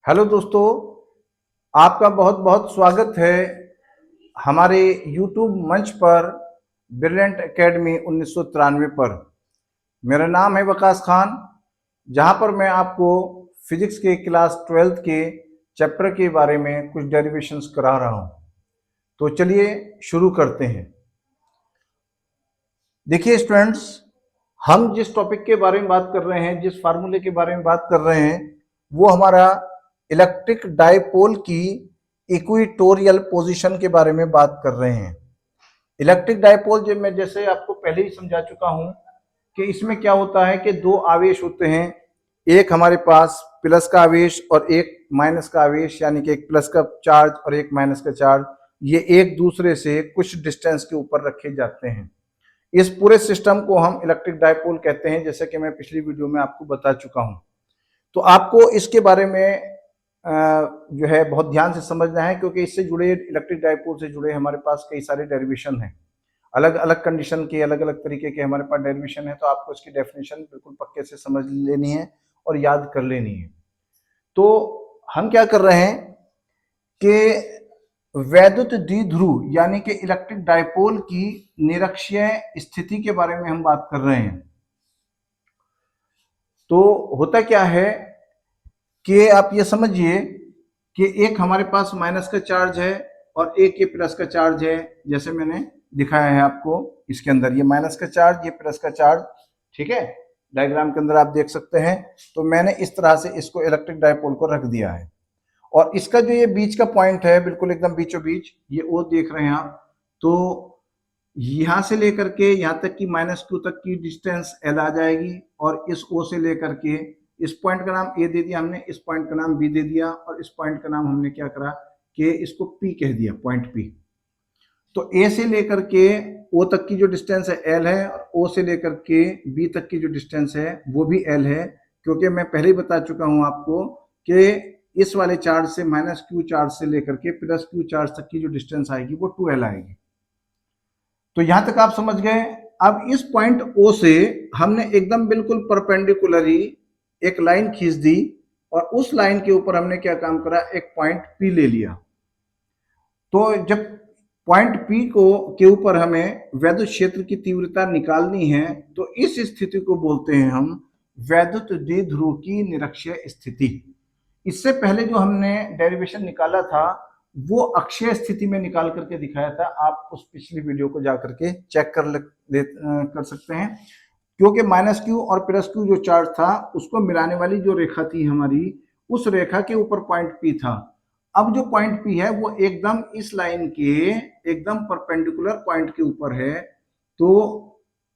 Hello दोस्तों, आपका बहुत बहुत स्वागत है हमारे YouTube मंच पर ब्रिलियंट एकेडमी 1993 पर। मेरा नाम है वकास खान, जहां पर मैं आपको फिजिक्स के क्लास 12th के चैप्टर के बारे में कुछ डेरिवेशंस करा रहा हूं। तो चलिए शुरू करते हैं। देखिए स्टूडेंट्स, हम जिस टॉपिक के बारे में बात कर रहे हैं, जिस फार्मूले के बारे में बात कर रहे हैं, वो हमारा इलेक्ट्रिक डायपोल की इक्वेटोरियल पोजीशन के बारे में बात कर रहे हैं। इलेक्ट्रिक डायपोल जो मैं जैसे आपको पहले ही समझा चुका हूं कि इसमें क्या होता है कि दो आवेश होते हैं, एक हमारे पास प्लस का आवेश और एक माइनस का आवेश, यानी कि एक प्लस का चार्ज और एक माइनस का चार्ज। ये एक दूसरे से कुछ डिस्टेंस के ऊपर रखे जाते हैं। इस पूरे सिस्टम को हम इलेक्ट्रिक डायपोल कहते हैं, जैसे कि मैं पिछली वीडियो में आपको बता चुका हूं। तो आपको इसके बारे में जो है बहुत ध्यान से समझना है, क्योंकि इससे जुड़े इलेक्ट्रिक डायपोल से जुड़े हमारे पास कई सारे डेरिवेशन हैं। अलग अलग कंडीशन के अलग अलग तरीके के हमारे पास डेरिवेशन है, तो आपको इसकी डेफिनेशन बिल्कुल पक्के से समझ लेनी है और याद कर लेनी है। तो हम क्या कर रहे हैं कि वैद्युत द्विध्रुव यानी कि इलेक्ट्रिक डायपोल की निरक्षीय स्थिति के बारे में हम बात कर रहे हैं। तो होता क्या है कि आप ये समझिए कि एक हमारे पास माइनस का चार्ज है और एक ये प्लस का चार्ज है, जैसे मैंने दिखाया है आपको। इसके अंदर ये माइनस का चार्ज, ये प्लस का चार्ज, ठीक है, डायग्राम के अंदर आप देख सकते हैं। तो मैंने इस तरह से इसको इलेक्ट्रिक डायपोल को रख दिया है, और इसका जो ये बीच का पॉइंट है, बिल्कुल एकदम बीचों बीच, ये ओ देख रहे हैं आप। तो यहां से लेकर के यहां तक की -q तक की डिस्टेंस L आ जाएगी, और इस O से लेकर के इस पॉइंट का नाम A दे दिया हमने, इस पॉइंट का नाम B दे दिया, और इस पॉइंट का नाम हमने क्या करा कि इसको P कह दिया, पॉइंट P। तो A से लेकर के O तक की जो डिस्टेंस है L है, और O से लेकर के B तक की जो डिस्टेंस है वो भी L है, क्योंकि मैं पहले ही बता चुका हूं आपको कि इस वाले चार्ज से -q चार्ज से लेकर के +q चार्ज तक की जो डिस्टेंस आएगी वो 2L आएगी। तो यहां तक आप समझ गए। अब इस पॉइंट O से हमने एकदम बिल्कुल परपेंडिकुलरी एक लाइन खींच दी, और उस लाइन के ऊपर हमने क्या काम करा, एक पॉइंट P ले लिया। तो जब पॉइंट P को के ऊपर हमें वैद्युत क्षेत्र की तीव्रता निकालनी है, तो इस स्थिति को बोलते हैं हम वैद्युत द्विध्रुव की निरक्षीय स्थिति। इससे पहले जो हमने डेरिवेशन निकाला था वो अक्षीय स्थिति में निकाल करके दिखाया था। आप उस पिछली वीडियो को जाकर के चेक कर सकते हैं, क्योंकि -q और +q जो चार्ज था उसको मिलाने वाली जो रेखा थी हमारी, उस रेखा के ऊपर पॉइंट P था। अब जो पॉइंट P है वो एकदम इस लाइन के एकदम परपेंडिकुलर पॉइंट के ऊपर है। तो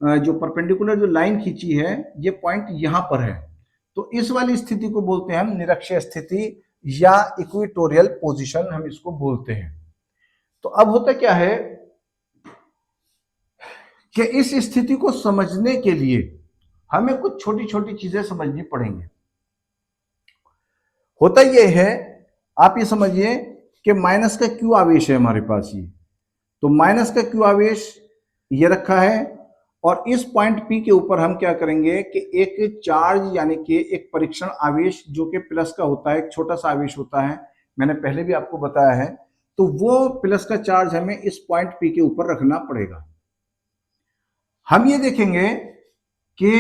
जो परपेंडिकुलर जो लाइन खींची है, ये पॉइंट यहां पर है। तो इस वाली स्थिति को बोलते हैं हम निरक्षीय स्थिति, या इक्वेटोरियल पोजीशन हम इसको बोलते हैं। तो अब होता क्या है कि इस स्थिति को समझने के लिए हमें कुछ छोटी छोटी चीजें समझनी पड़ेंगी। होता यह है, आप ये समझिए कि माइनस का क्यू आवेश है हमारे पास ये। तो माइनस का क्यू आवेश ये रखा है, और इस पॉइंट P के ऊपर हम क्या करेंगे कि एक चार्ज यानी कि एक परीक्षण आवेश जो कि प्लस का होता है, एक छोटा सा आवेश होता है, मैंने पहले भी आपको बताया है। तो वो प्लस का चार्ज हमें इस पॉइंट P के ऊपर रखना पड़ेगा। हम ये देखेंगे कि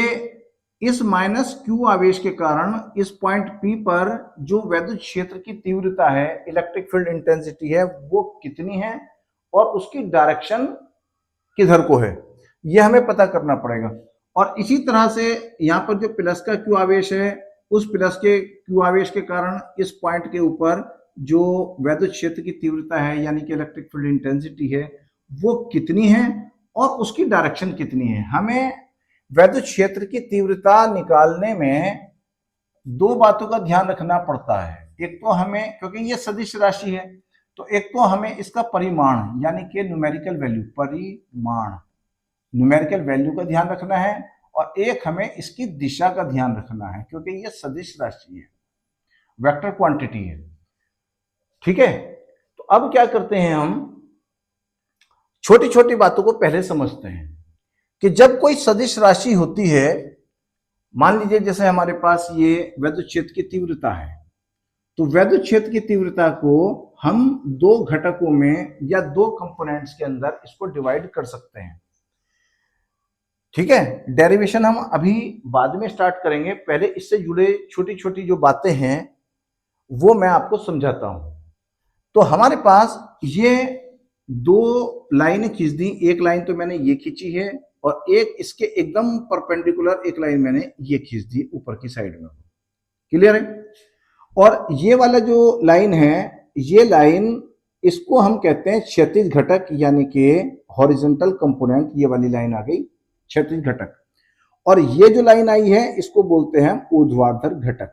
इस -q आवेश के कारण इस पॉइंट P पर जो वैद्युत क्षेत्र की तीव्रता है, इलेक्ट्रिक फील्ड इंटेंसिटी है, वो कितनी है और उसकी डायरेक्शन किधर को है, ये हमें पता करना पड़ेगा। और इसी तरह से यहाँ पर जो प्लस का q आवेश है, उस प्लस के q आवेश के कारण इस पॉइंट के ऊपर जो वैद्युत क्षेत्र की तीव्रता है यानी कि इलेक्ट्रिक फील्ड इंटेंसिटी है, वो कितनी है और उसकी डायरेक्शन कितनी है। हमें वैद्युत क्षेत्र की तीव्रता निकालने में दो बातों का ध्यान रखना पड़ता है। एक तो हमें, क्योंकि ये सदिश राशि है, तो एक तो हमें इसका परिमाण यानी कि न्यूमेरिकल वैल्यू, परिमाण न्यूमेरिकल वैल्यू का ध्यान रखना है, और एक हमें इसकी दिशा का ध्यान रखना है, क्योंकि ये सदिश राशि है, वेक्टर क्वांटिटी है। ठीक है, तो अब क्या करते हैं, हम छोटी छोटी बातों को पहले समझते हैं कि जब कोई सदिश राशि होती है, मान लीजिए जैसे हमारे पास ये वैद्युत क्षेत्र की तीव्रता है, तो वैद्युत क्षेत्र की तीव्रता को हम दो घटकों में या दो कंपोनेंट्स के अंदर इसको डिवाइड कर सकते हैं। ठीक है, डेरिवेशन हम अभी बाद में स्टार्ट करेंगे, पहले इससे जुड़े छोटी छोटी जो बातें हैं वो मैं आपको समझाता हूं। तो हमारे पास ये दो लाइनें खींच दी, एक लाइन तो मैंने ये खींची है और एक इसके एकदम परपेंडिकुलर एक लाइन मैंने ये खींच दी ऊपर की साइड में। क्लियर है? और ये वाला जो लाइन है, ये लाइन इसको हम कहते हैं क्षैतिज घटक, यानी कि हॉरिजॉन्टल कंपोनेंट। ये वाली लाइन आ गई क्षैतिज घटक। और ये जो लाइन आई है इसको बोलते हैं ऊर्ध्वाधर घटक।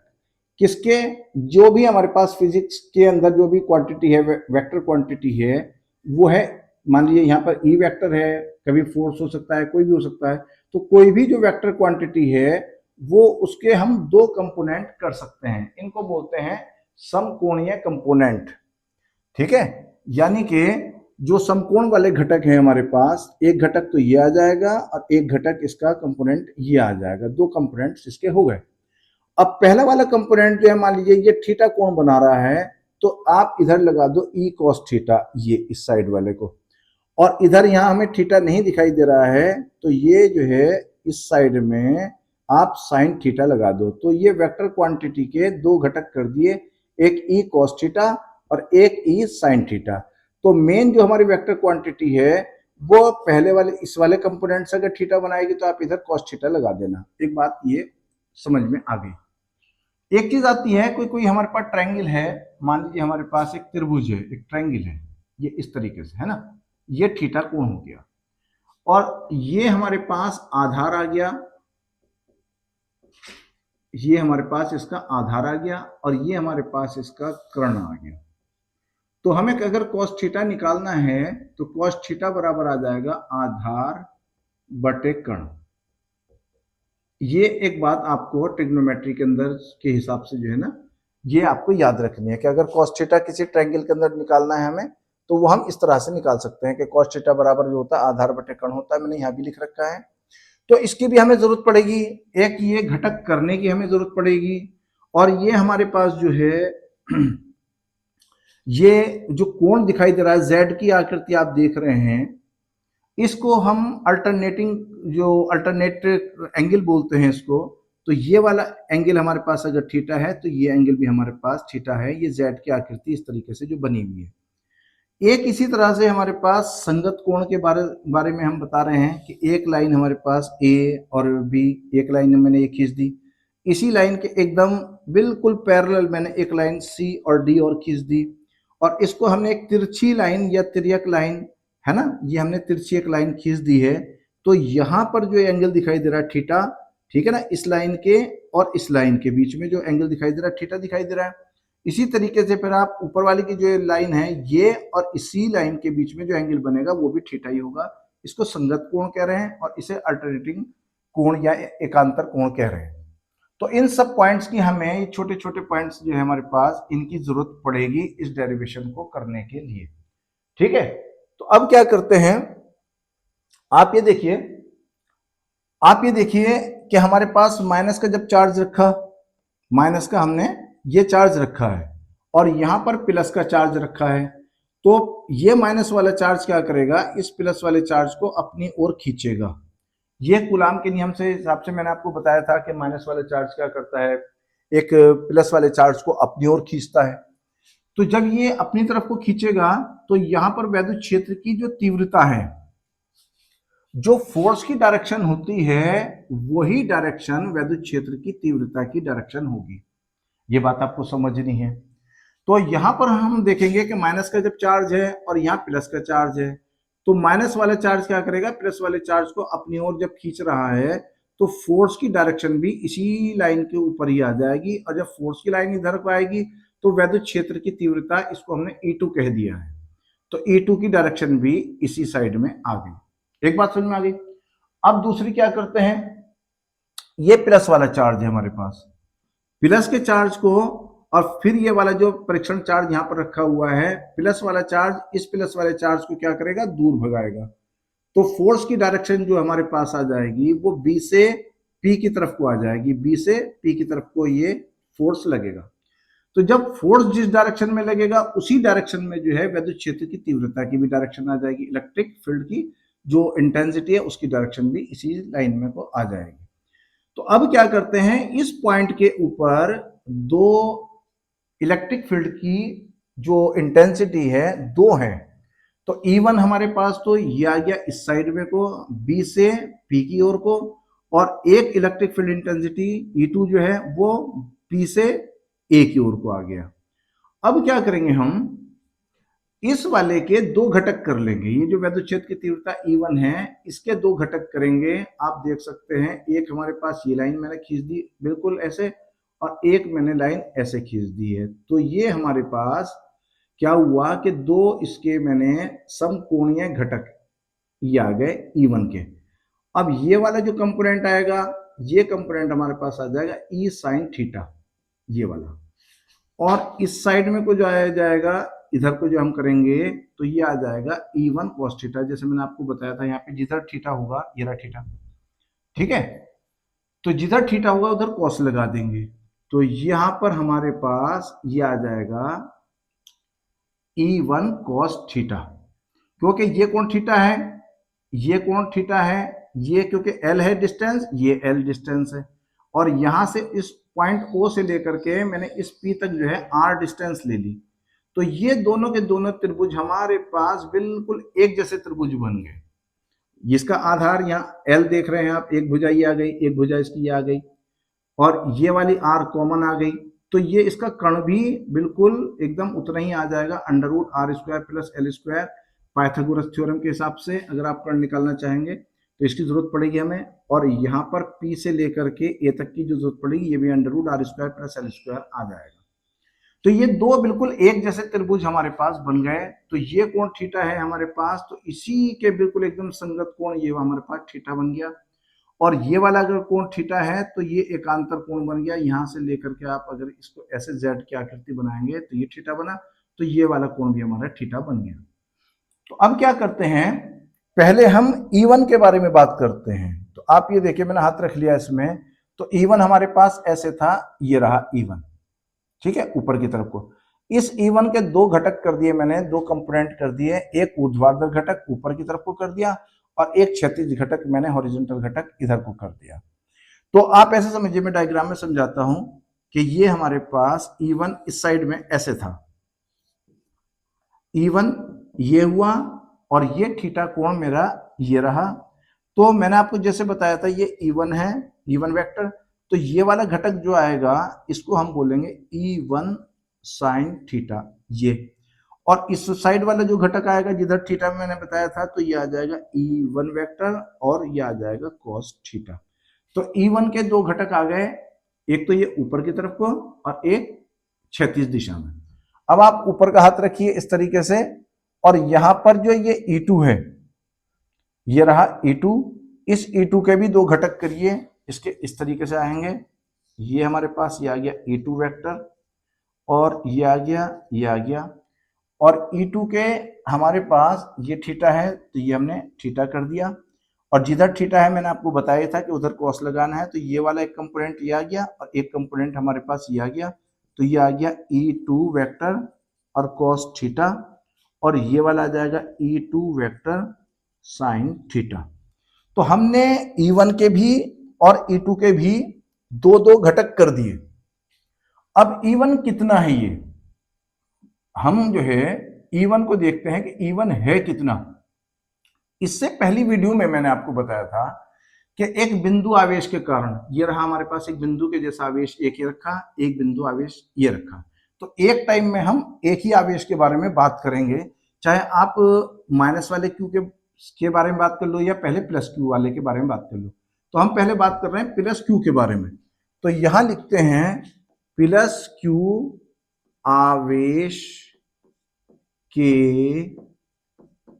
किसके? जो भी हमारे पास फिजिक्स के अंदर जो भी क्वांटिटी है, वेक्टर क्वांटिटी है, वो है, मान लीजिए यहाँ पर ई वेक्टर है, कभी फोर्स हो सकता है, कोई भी हो सकता है। तो कोई भी जो वेक्टर क्वांटिटी है वो उसके हम दो कंपोनेंट कर सकते हैं, इनको बोलते हैं समकोणीय कंपोनेंट। ठीक है, यानी कि जो समकोण वाले घटक है हमारे पास, एक घटक तो ये आ जाएगा और एक घटक इसका कंपोनेंट ये आ जाएगा, दो कंपोनेंट्स इसके हो गए। अब पहला वाला कंपोनेंट जो है, मान लीजिए ये थीटा कोण बना रहा है, तो आप इधर लगा दो ई कॉस थीटा, ये इस साइड वाले को। और इधर यहां हमें थीटा नहीं दिखाई दे रहा है, तो ये जो है इस साइड में आप साइन थीटा लगा दो। तो ये वेक्टर क्वांटिटी के दो घटक कर दिए, एक ई कॉस थीटा और एक ई साइन थीटा। तो मेन जो हमारी वेक्टर क्वांटिटी है वो पहले वाले इस वाले कंपोनेंट से अगर थीटा बनाएगी तो आप इधर कॉस थीटा लगा देना। एक बात ये समझ में आ गई। एक चीज आती है, कोई कोई हमारे पास ट्रायंगल है, मान लीजिए हमारे पास एक त्रिभुज है, एक ट्रायंगल है, ये इस तरीके से है ना, ये थीटा कोण हो गया। और ये हमारे पास आधार आ गया, ये हमारे पास इसका आधार आ गया और ये हमारे पास इसका कर्ण आ गया। तो हमें अगर cos थीटा निकालना है तो cos थीटा बराबर आ जाएगा आधार बटे कर्ण। ये एक बात आपको ट्रिग्नोमेट्री के अंदर के हिसाब से जो है ना, ये आपको याद रखनी है कि अगर cos थीटा किसी ट्रायंगल के अंदर निकालना है हमें, तो वो हम इस तरह से निकाल सकते हैं कि cos थीटा बराबर जो होता है आधार बटे कर्ण होता है। मैंने यहाँ भी लिख रखा है। तो इसकी भी हमें जरूरत पड़ेगी, एक ये घटक करने की हमें जरूरत पड़ेगी। और ये हमारे पास जो है ये जो कोण दिखाई दे रहा है, जेड की आकृति आप देख रहे हैं, इसको हम अल्टरनेट एंगल बोलते हैं इसको। तो ये वाला एंगल हमारे पास अगर थीटा है तो ये एंगल भी हमारे पास थीटा है। ये जेड की आकृति इस तरीके से जो बनी हुई है। एक इसी तरह से हमारे पास संगत कोण के बारे में हम बता रहे हैं कि एक लाइन हमारे पास ए और बी, एक लाइन मैंने एक खींच दी, इसी लाइन के एकदम बिल्कुल पैरेलल मैंने एक लाइन सी और डी और खींच दी, और इसको हमने एक तिरछी लाइन या तिर्यक लाइन है ना, ये हमने तिरछी एक लाइन खींच दी है। तो यहाँ पर जो एंगल दिखाई दे रहा है थीटा, ठीक है ना, इस लाइन के और इस लाइन के बीच में जो एंगल दिखाई दे रहा है थीटा दिखाई दे रहा है। इसी तरीके से फिर आप ऊपर वाली की जो लाइन है, ये और इसी लाइन के बीच में जो एंगल बनेगा वो भी थीटा ही होगा। इसको संगत कोण कह रहे हैं और इसे अल्टरनेटिंग कोण या एकांतर कोण कह रहे हैं। तो इन सब पॉइंट्स की हमें, छोटे छोटे पॉइंट्स जो है हमारे पास, इनकी जरूरत पड़ेगी इस डेरिवेशन को करने के लिए। ठीक है, तो अब क्या करते हैं, आप ये देखिए कि हमारे पास माइनस का जब चार्ज रखा, माइनस का हमने ये चार्ज रखा है और यहां पर प्लस का चार्ज रखा है, तो ये माइनस वाला चार्ज क्या करेगा, इस प्लस वाले चार्ज को अपनी ओर खींचेगा। ये कूलाम के नियम से हिसाब से मैंने आपको बताया था कि माइनस वाला चार्ज क्या करता है, एक प्लस वाले चार्ज को अपनी ओर खींचता है। तो जब ये अपनी तरफ को खींचेगा तो यहां पर वैद्युत क्षेत्र की जो तीव्रता है, जो फोर्स की डायरेक्शन होती है, वही डायरेक्शन वैद्युत क्षेत्र की तीव्रता की डायरेक्शन होगी। ये बात आपको समझनी है। तो यहां पर हम देखेंगे कि माइनस का जब चार्ज है और यहाँ प्लस का चार्ज है, तो माइनस वाला चार्ज क्या करेगा, प्लस वाले चार्ज को अपनी ओर जब खींच रहा है तो फोर्स की डायरेक्शन भी इसी लाइन के ऊपर ही आ जाएगी। और जब फोर्स की लाइन इधर को आएगी तो वैद्युत क्षेत्र की तीव्रता, इसको हमने E2 कह दिया है, तो E2 की डायरेक्शन भी इसी साइड में आ गई। एक बात समझ में आ गई। अब दूसरी क्या करते हैं, ये प्लस वाला चार्ज है हमारे पास, प्लस के चार्ज को, और फिर ये वाला जो परीक्षण चार्ज यहाँ पर रखा हुआ है, प्लस वाला चार्ज इस प्लस वाले चार्ज को क्या करेगा, दूर भगाएगा। तो फोर्स की डायरेक्शन जो हमारे पास आ जाएगी वो बी से पी की तरफ को आ जाएगी, बी से पी की तरफ को ये फोर्स लगेगा। तो जब फोर्स जिस डायरेक्शन में लगेगा उसी डायरेक्शन में जो है विद्युत क्षेत्र की तीव्रता की भी डायरेक्शन आ जाएगी, इलेक्ट्रिक फील्ड की जो इंटेंसिटी है उसकी डायरेक्शन भी इसी लाइन में को आ जाएगी। तो अब क्या करते हैं, इस पॉइंट के ऊपर दो इलेक्ट्रिक फील्ड की जो इंटेंसिटी है दो है, तो E1 हमारे पास तो ये आ गया इस साइड में को B से P की ओर को, और एक इलेक्ट्रिक फील्ड इंटेंसिटी E2 जो है वो P से A की ओर को आ गया। अब क्या करेंगे, हम इस वाले के दो घटक कर लेंगे, ये जो विद्युत क्षेत्र की तीव्रता E1 है इसके दो घटक करेंगे। आप देख सकते हैं एक हमारे पास ये लाइन मैंने खींच दी बिल्कुल ऐसे, और एक मैंने लाइन ऐसे खींच दी है। तो ये हमारे पास क्या हुआ कि दो इसके मैंने समकोणीय घटक ये आ गए E1 के। अब ये वाला जो कंपोनेंट आएगा, ये कंपोनेंट हमारे पास आ जाएगा E sin थीटा, ये वाला। और इस साइड में को जो आया जाएगा, इधर को जो हम करेंगे तो ये आ जाएगा E1 cos थीटा। जैसे मैंने आपको बताया था यहाँ पे जिधर थीटा होगा ये रहा थीटा, ठीक है। तो जिधर थीटा होगा उधर cos लगा देंगे, तो यहाँ पर हमारे पास ये आ जाएगा E1 cos थीटा, क्योंकि ये कोण थीटा है, ये कोण थीटा है, ये क्योंकि L है डिस्टेंस, ये L डिस्टेंस है, और यहां से इस पॉइंट O से लेकर के मैंने इस P तक जो है R डिस्टेंस ले ली। तो ये दोनों के दोनों त्रिभुज हमारे पास बिल्कुल एक जैसे त्रिभुज बन गए। जिसका आधार यहाँ L देख रहे हैं आप, एक भुजा ये आ गई, एक भुजा इसकी ये आ गई, और ये वाली R कॉमन आ गई। तो ये इसका कर्ण भी बिल्कुल एकदम उतना ही आ जाएगा, under root R square plus L square. Pythagoras theorem के हिसाब से अगर आप कर्ण निकालना चाहेंगे तो इसकी जरूरत पड़ेगी हमें, और यहाँ पर P से लेकर के A तक की जो जरूरत पड़ेगी ये भी under root R square plus L square आ जाएगा। तो ये दो बिल्कुल एक जैसे त्रिभुज हमारे पास बन गए। तो ये कोण थीटा है हमारे पास, तो इसी के बिल्कुल एकदम संगत कोण ये हमारे पास थीटा बन गया। और ये वाला अगर कोण थीटा है तो ये एकांतर कोण बन गया। यहां से लेकर के आप अगर इसको ऐसे जेड की आकृति बनाएंगे तो ये थीटा बना, तो ये वाला कोण भी हमारा थीटा बन गया। तो अब क्या करते हैं, पहले हम E1 के बारे में बात करते हैं। तो आप ये देखिए मैंने हाथ रख लिया इसमें, तो E1 हमारे पास ऐसे था, ये रहा E1, ठीक है, ऊपर की तरफ को। इस E1 के दो घटक कर दिए मैंने, दो कंपोनेंट कर दिए, एक ऊर्ध्वाधर घटक ऊपर की तरफ को कर दिया और एक क्षैतिज घटक मैंने हॉरिजॉन्टल घटक इधर को कर दिया। तो आप ऐसे समझिए, मैं डायग्राम में समझाता हूं कि ये हमारे पास E1 इस साइड में ऐसे था, E1 ये हुआ, और ये थीटा कोण मेरा ये रहा। तो मैंने आपको जैसे बताया था ये E1 है, E1 वेक्टर। तो ये वाला घटक जो आएगा इसको हम बोलेंगे E1 sin थीटा, ये। और इस साइड वाला जो घटक आएगा जिधर थीटा मैंने बताया था, तो ये आ जाएगा E1 वेक्टर, और ये आ जाएगा cos थीटा। तो E1 के दो घटक आ गए, एक तो ये ऊपर की तरफ को और एक क्षैतिज दिशा में। अब आप ऊपर का हाथ रखिए इस तरीके से, और यहां पर जो ये E2 है, ये रहा E2। इस E2 के भी दो घटक करिए, इसके इस तरीके से आएंगे। ये हमारे पास ये आ गया E2 वेक्टर, और ये आ गया, ये आ गया। और E2 के हमारे पास ये थीटा है, तो ये हमने थीटा कर दिया। और जिधर थीटा है मैंने आपको बताया था कि उधर cos लगाना है, तो ये वाला एक कंपोनेंट ये आ गया और एक कंपोनेंट हमारे पास ये आ गया। तो ये आ गया E2 वेक्टर और cos थीटा, और ये वाला आ जाएगा E2 वेक्टर sin थीटा। तो हमने E1 के भी और E2 के भी दो दो घटक कर दिए। अब E1 कितना है, ये हम जो है E1 को देखते हैं कि E1 है कितना। इससे पहली वीडियो में मैंने आपको बताया था कि एक बिंदु आवेश के कारण, ये रहा हमारे पास एक बिंदु के जैसा आवेश एक ये रखा, एक बिंदु आवेश ये रखा। तो एक टाइम में हम एक ही आवेश के बारे में बात करेंगे, चाहे आप माइनस वाले क्यू के बारे में बात कर लो या पहले प्लस क्यू वाले के बारे में बात कर लो। तो हम पहले बात कर रहे हैं प्लस क्यू के बारे में। तो यहां लिखते हैं प्लस क्यू आवेश के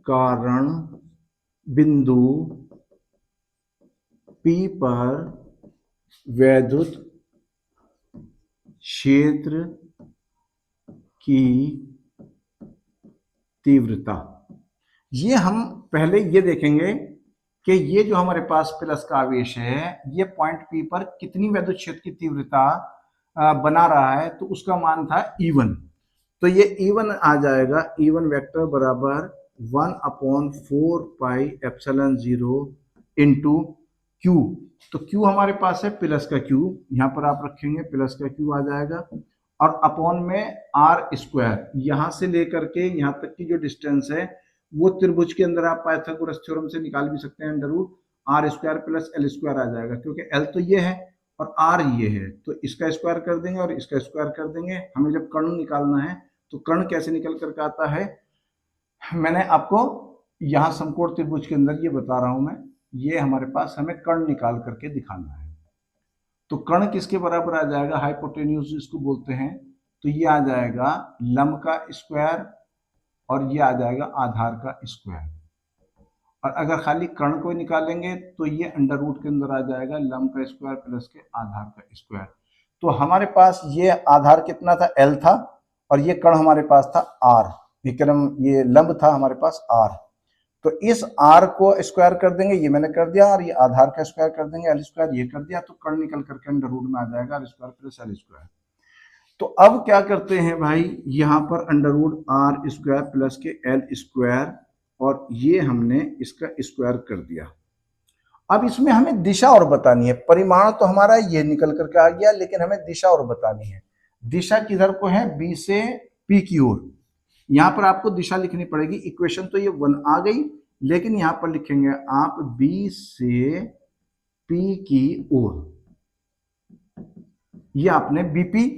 कारण बिंदु P पर वैद्युत क्षेत्र की तीव्रता। ये हम पहले ये देखेंगे कि ये जो हमारे पास प्लस का आवेश है, ये पॉइंट P पर कितनी वैद्युत क्षेत्र की तीव्रता बना रहा है तो उसका मान था E1। तो ये E1 आ जाएगा, E1 वेक्टर बराबर 1/4πε0 इंटू Q। तो Q हमारे पास है प्लस का Q, यहाँ पर आप रखेंगे प्लस का Q आ जाएगा, और अपॉन में R स्क्वायर, यहाँ से लेकर के यहाँ तक की जो डिस्टेंस है वो त्रिभुज के अंदर आप पाइथागोरस थ्योरम से निकाल भी सकते हैं, under root R square plus L square आ जाएगा, क्योंकि L तो ये है और R ये है, तो इसका स्क्वायर कर देंगे और इसका स्क्वायर कर देंगे। हमें जब कर्ण निकालना है तो कर्ण कैसे निकल करके आता है, मैंने आपको यहाँ समकोण त्रिभुज के अंदर ये बता रहा हूं मैं, ये हमारे पास हमें कर्ण निकाल करके दिखाना है। तो कर्ण किसके बराबर आ जाएगा, हाइपोटेन्यूज इसको बोलते हैं, तो ये आ जाएगा लंब का स्क्वायर और ये आ जाएगा आधार का स्क्वायर। और अगर खाली कर्ण को निकालेंगे तो ये अंडर रूट के अंदर आ जाएगा लंब का स्क्वायर प्लस के आधार का स्क्वायर। तो हमारे पास ये आधार कितना था, L था, और ये कर्ण हमारे पास था R, ये लंब था हमारे पास R। तो इस R को स्क्वायर कर देंगे, ये मैंने कर दिया, और ये आधार का स्क्वायर कर देंगे, L स्क्वायर ये कर दिया, तो कर्ण निकल करके अंडर रूट में आ जाएगा R square plus L square. तो अब क्या करते हैं भाई, यहाँ पर under root R square plus के L स्क्वायर, और ये हमने इसका स्क्वायर कर दिया। अब इसमें हमें दिशा और बतानी है, परिमाण तो हमारा ये निकल करके आ गया, लेकिन हमें दिशा और बतानी है। दिशा किधर को है, B से P की ओर। यहां पर आपको दिशा लिखनी पड़ेगी, इक्वेशन तो ये 1 आ गई, लेकिन यहां पर लिखेंगे आप B से P की ओर, ये आपने BP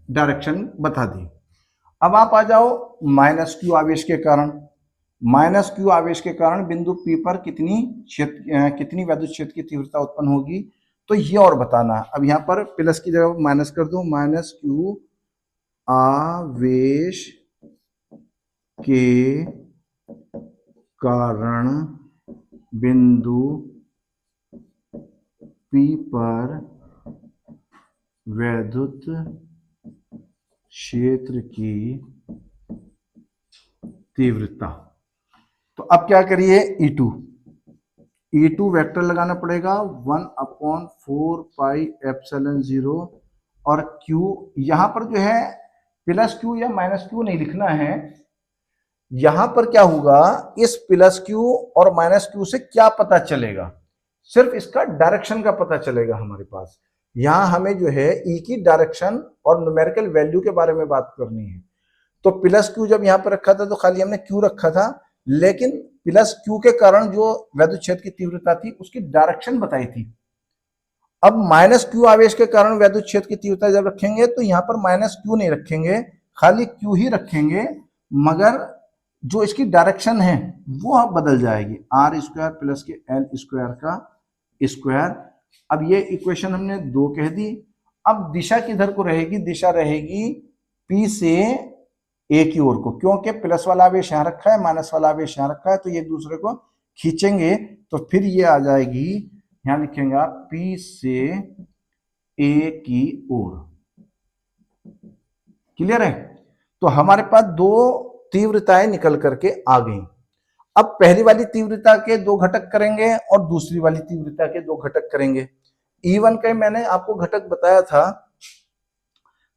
डायरेक्शन बता दी। अब आप आ जाओ माइनस Q आवेश के कारण, माइनस Q आवेश के कारण बिंदु P पर कितनी वैद्युत क्षेत्र की तीव्रता उत्पन्न होगी, तो ये और बताना। अब यहाँ पर प्लस की जगह माइनस कर दो, माइनस Q आवेश के कारण बिंदु P पर वैद्युत क्षेत्र की तीव्रता। तो अब क्या करिए, E2 वेक्टर लगाना पड़ेगा 1/4πε0, और Q यहां पर जो है प्लस Q या माइनस Q नहीं लिखना है। यहां पर क्या होगा, इस प्लस Q और माइनस Q से क्या पता चलेगा, सिर्फ इसका डायरेक्शन का पता चलेगा हमारे पास। यहां हमें जो है E की डायरेक्शन और न्यूमेरिकल वैल्यू के बारे में बात करनी है। तो प्लस Q जब यहां पर रखा था तो खाली हमने Q रखा था, लेकिन प्लस Q के कारण जो वैद्युत क्षेत्र की तीव्रता थी उसकी डायरेक्शन बताई थी। अब माइनस Q आवेश के कारण वैद्युत क्षेत्र की तीव्रता जब रखेंगे तो यहां पर माइनस Q नहीं रखेंगे, खाली Q ही रखेंगे, मगर जो इसकी डायरेक्शन है वो बदल जाएगी, R स्क्वायर प्लस के L स्क्वायर का स्क्वायर। अब ये इक्वेशन हमने 2 कह दी। अब दिशा किधर को रहेगी, दिशा रहेगी P से A की ओर को, क्योंकि प्लस वाला आवेश यहाँ रखा है, माइनस वाला आवेश यहाँ रखा है, तो ये एक दूसरे को खींचेंगे, तो फिर ये आ जाएगी, यहाँ लिखेंगे आप P से A की ओर। क्लियर है? तो हमारे पास 2 तीव्रताएं निकल करके आ गई। अब पहली वाली तीव्रता के 2 घटक करेंगे और दूसरी वाली तीव्रता के 2 घटक करेंगे। E1 के मैंने आपको घटक बताया था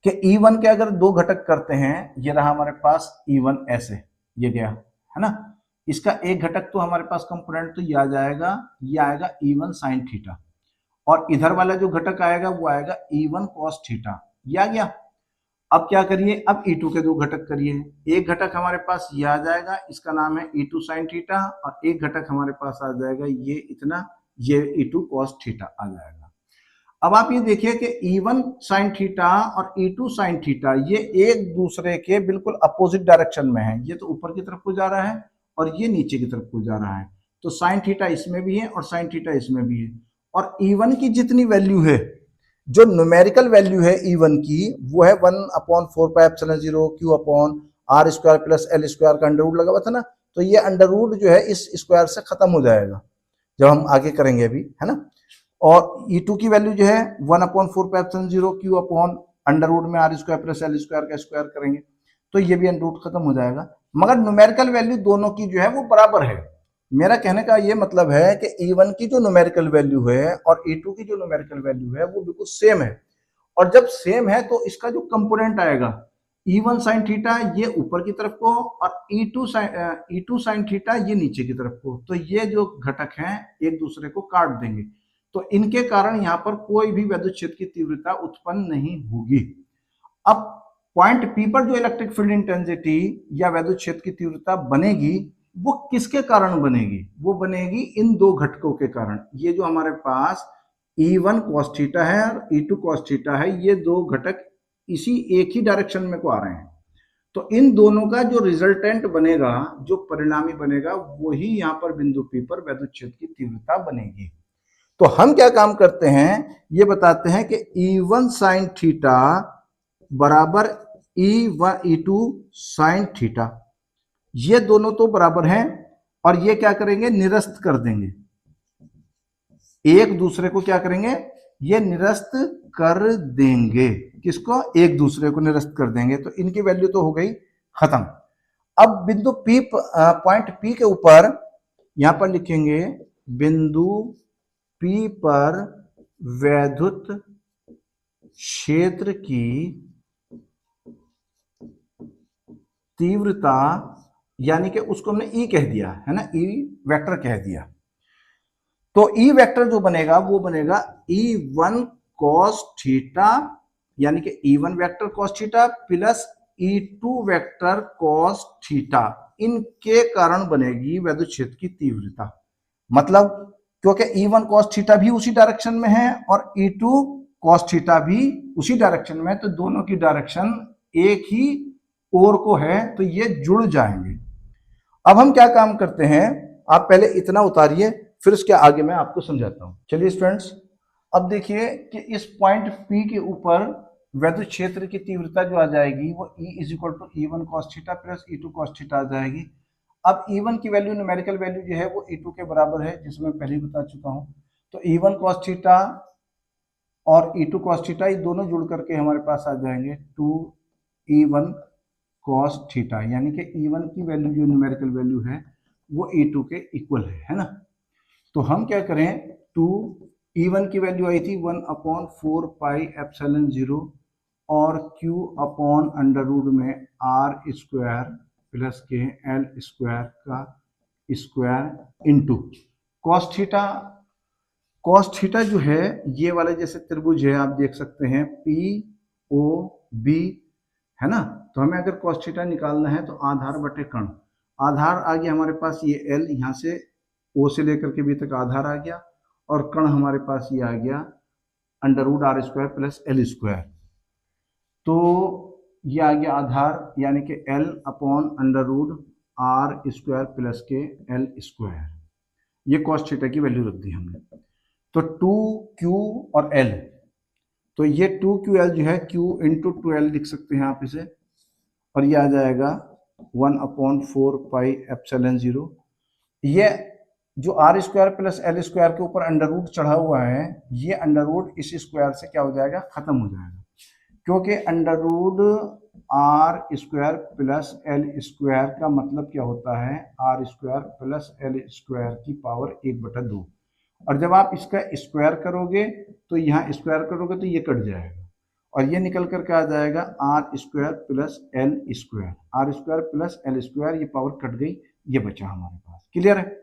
कि E1 के अगर 2 घटक करते हैं, ये रहा हमारे पास E1 ऐसे, ये गया है ना, इसका एक घटक तो हमारे पास कंपोनेंट तो ये आ जाएगा, ये आएगा E1 sin थीटा, और इधर वाला जो घटक आएगा वो आएगा E1 cos थीटा, ये आ गया। अब क्या करिए, अब E2 के 2 घटक करिए। एक घटक हमारे पास ये आ जाएगा, इसका नाम है E2 sin थीटा, और एक घटक हमारे पास आ जाएगा ये इतना, ये E2 cos थीटा आ जाएगा। अब आप ये देखिए कि E1 sin थीटा और E2 sin थीटा ये एक दूसरे के बिल्कुल अपोजिट डायरेक्शन में है, ये तो ऊपर की तरफ को जा रहा है और ये नीचे की तरफ को जा रहा है, तो sin थीटा इसमें भी है और sin थीटा इसमें भी है। और E1 की जितनी वैल्यू है, जो न्यूमेरिकल वैल्यू है E1 की, वो है 1/4πε0 Q upon R square plus L square का अंडर रूट लगा हुआ था ना, तो ये अंडर रूट जो है इस स्क्वायर से खत्म हो जाएगा जब हम आगे करेंगे अभी, है ना। और E2 की वैल्यू जो है 1/4πε0 Q अपॉन अंडर रूट में R square plus L square का स्क्वायर करेंगे, तो ये भी अंडर रूट खत्म हो जाएगा, मगर न्यूमेरिकल वैल्यू दोनों की जो है वो बराबर है। मेरा कहने का ये मतलब है कि E1 की जो न्यूमेरिकल वैल्यू है और E2 की जो न्यूमेरिकल वैल्यू है वो बिल्कुल सेम है, और जब सेम है तो इसका जो कंपोनेंट आएगा E1 साइन थीटा ये ऊपर की तरफ को और E2 साइन थीटा ये नीचे की तरफ को, तो ये जो घटक हैं एक दूसरे को काट देंगे, तो इनके कारण यहाँ पर कोई भी विद्युत क्षेत्र की तीव्रता उत्पन्न नहीं होगी। अब पॉइंट P पर जो इलेक्ट्रिक फील्ड इंटेंसिटी या विद्युत क्षेत्र की तीव्रता बनेगी वो किसके कारण बनेगी? वो बनेगी इन दो घटकों के कारण। ये जो हमारे पास E1 cos थीटा है और E2 cos थीटा है, ये दो घटक इसी एक ही डायरेक्शन में को आ रहे हैं, तो इन दोनों का जो रिजल्टेंट बनेगा, जो परिणामी बनेगा, वही यहाँ पर बिंदु P पर विद्युत क्षेत्र की तीव्रता बनेगी। तो हम क्या काम करते हैं, ये बताते हैं कि E1 साइन थीटा बराबर E2 साइन थीटा, ये दोनों तो बराबर हैं और ये क्या करेंगे, निरस्त कर देंगे, एक दूसरे को क्या करेंगे, ये निरस्त कर देंगे। किसको? एक दूसरे को निरस्त कर देंगे, तो इनकी वैल्यू तो हो गई खत्म। अब बिंदु P, पॉइंट P के ऊपर यहां पर लिखेंगे बिंदु P पर वैद्युत क्षेत्र की तीव्रता, यानी कि उसको हमने E कह दिया है ना, E वेक्टर कह दिया, तो E वेक्टर जो बनेगा वो बनेगा E1 cos थीटा, यानी कि E1 vector cos theta plus E2 vector cos theta, इनके कारण बनेगी विद्युत क्षेत्र की तीव्रता। मतलब क्योंकि E1 cos थीटा भी उसी डायरेक्शन में है और E2 cos थीटा भी उसी डायरेक्शन में है, तो दोनों की डायरेक्शन एक ही ओर को है, तो ये जुड़ जाएंगे। अब हम क्या काम करते हैं, आप पहले इतना उतारिए, फिर उसके आगे मैं आपको समझाता हूं। चलिए स्टूडेंट्स, अब देखिए कि इस पॉइंट P के ऊपर विद्युत क्षेत्र की तीव्रता जो आ जाएगी वो E is equal to E1 cos theta plus E2 cos theta आ जाएगी। अब E1 की वैल्यू, न्यूमेरिकल वैल्यू जो है वो E2 के बराबर है, जिसमें मैं पहले ही बता चुका हूं, तो E1 cos थीटा और E2 cos थीटा ये दोनों जुड़ करके हमारे पास आ जाएंगे 2E1 cos थीटा, यानी कि E1 की वैल्यू जो न्यूमेरिकल वैल्यू है वो E2 के इक्वल है ना। तो हम क्या करें, 2 E1 की वैल्यू आई थी 1/4 पाई एप्सिलॉन 0 और Q अपॉन अंडर रूट में R स्क्वायर प्लस के L स्क्वायर का square into cos theta. cos theta जो है ये वाले जैसे त्रिभुज है, आप देख सकते हैं POB है ना, तो हमें अगर cos थीटा निकालना है तो आधार बटे कर्ण, आधार आ गया हमारे पास ये L, यहाँ से O से लेकर के B तक आधार आ गया, और कर्ण हमारे पास ये आ गया under root R square plus L square, तो ये आ गया आधार, यानी कि L upon under root R square plus के L स्क्वायर, ये cos थीटा की वैल्यू रख दी हमने। तो 2Q और L, तो ये 2QL जो है Q इंटू 2L लिख सकते हैं आप इसे, और ये आ जाएगा 1/4 पाई एप्सिलॉन 0। ये जो R square plus L square के ऊपर अंडर रूट चढ़ा हुआ है, ये अंडर रूट इस स्क्वायर से क्या हो जाएगा, खत्म हो जाएगा, क्योंकि under root R square plus L square का मतलब क्या होता है, R square plus L square की पावर 1/2, और जब आप इसका स्क्वायर करोगे तो यहाँ स्क्वायर करोगे तो ये कट जाएगा, और ये निकल करके आ जाएगा R square plus L square, R square plus L square, ये पावर कट गई, ये बचा हमारे पास। क्लियर है?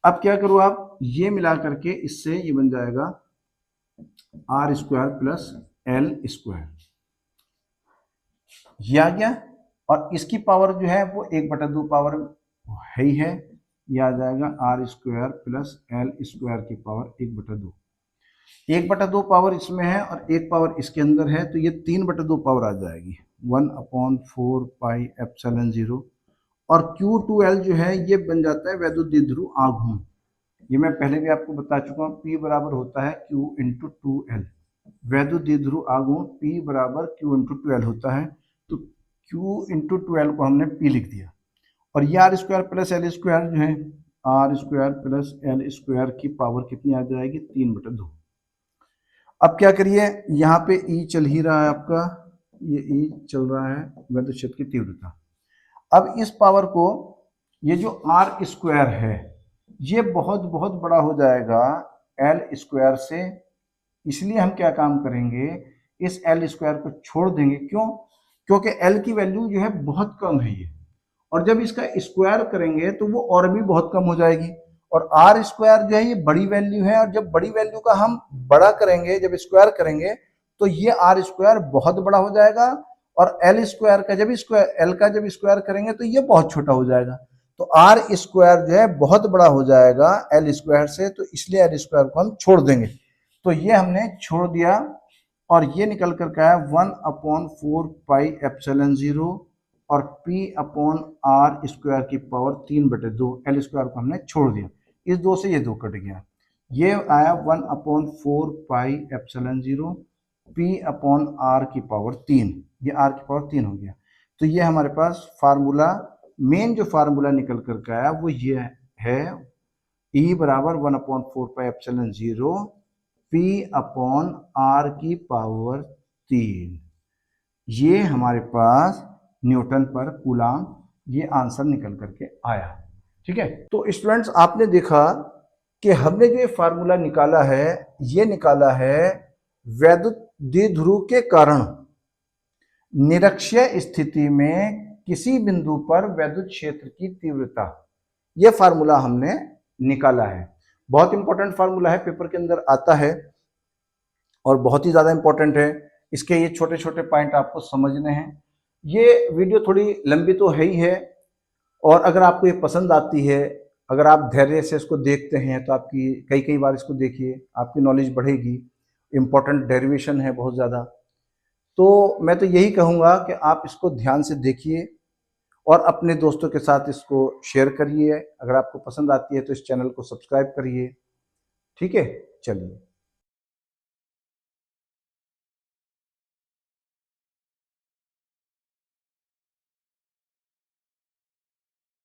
अब क्या करो आप, ये मिला करके इससे ये बन जाएगा R square plus L square, ये आ गया, और इसकी पावर जो है वो 1/2 पावर है ही है, ये आ जाएगा R square plus L square की पावर 1/2, 1/2 पावर इसमें है और एक पावर इसके अंदर है, तो ये 3/2 पावर आ जाएगी 1/4 पाई एप्सिलॉन 0, और Q2L जो है ये बन जाता है वैद्युत द्विध्रुव आघूर्ण, ये मैं पहले भी आपको बता चुका हूँ, P बराबर होता है Q इंटू 2L, वैद्युत द्विध्रुव आघूर्ण P बराबर Q इंटू 2L होता है, तो Q इंटू 2L को हमने P लिख दिया, और ये R square plus L square जो है, R square plus L square की पावर कितनी आ जाएगी, 3/2। अब क्या करिए, यहाँ पे E चल ही रहा है आपका, ये E चल रहा है विद्युत क्षेत्र की तीव्रता। अब इस पावर को, ये जो R स्क्वायर है ये बहुत बहुत बड़ा हो जाएगा L स्क्वायर से, इसलिए हम क्या काम करेंगे, इस एल स्क्वायर को छोड़ देंगे। क्यों? क्योंकि एल की वैल्यू जो है बहुत कम है ये, और जब इसका स्क्वायर करेंगे तो वो और भी बहुत कम हो जाएगी। और आर स्क्वायर जो है ये बड़ी वैल्यू है, और जब बड़ी वैल्यू का हम बड़ा करेंगे, जब स्क्वायर करेंगे तो ये आर स्क्वायर बहुत बड़ा हो जाएगा, और एल स्क्वायर का जब स्क्वायर एल का जब स्क्वायर करेंगे तो ये बहुत छोटा हो जाएगा। तो आर स्क्वायर जो है बहुत बड़ा हो जाएगा एल स्क्वायर से, तो इसलिए एल स्क्वायर को हम छोड़ देंगे। तो ये हमने छोड़ दिया, और ये निकल कर के आया 1/4 पाई एप्सिलॉन 0 और P अपॉन आर स्क्वायर की पावर 3/2। एल स्क्वायर को हमने छोड़ दिया, इस 2 से ये 2 कट गया। ये आया 1/4 pi epsilon 0 P upon R की पावर 3, ये आर की पावर 3 हो गया। तो ये हमारे पास फार्मूला, मेन जो फार्मूला निकल कर के आया वो ये है, E बराबर 1/4 pi epsilon 0 P upon R की पावर 3। ये हमारे पास न्यूटन पर कूलाम ये आंसर निकल करके आया। ठीक है, तो स्टूडेंट्स आपने देखा कि हमने जो ये फार्मूला निकाला है, ये निकाला है वैद्युत द्विध्रुव के कारण निरक्षीय स्थिति में किसी बिंदु पर वैद्युत क्षेत्र की तीव्रता, ये फार्मूला हमने निकाला है। बहुत इंपॉर्टेंट फार्मूला है, पेपर के अंदर आता है और बहुत ही ज्यादा इंपॉर्टेंट है। इसके ये छोटे छोटे पॉइंट आपको समझने हैं। ये वीडियो थोड़ी लंबी तो है ही है, और अगर आपको ये पसंद आती है, अगर आप धैर्य से इसको देखते हैं तो आपकी कई बार इसको देखिए, आपकी नॉलेज बढ़ेगी। इंपॉर्टेंट डेरिवेशन है बहुत ज़्यादा। तो मैं तो यही कहूँगा कि आप इसको ध्यान से देखिए और अपने दोस्तों के साथ इसको शेयर करिए। अगर आपको पसंद आती है तो इस चैनल को सब्सक्राइब करिए। ठीक है, चलिए।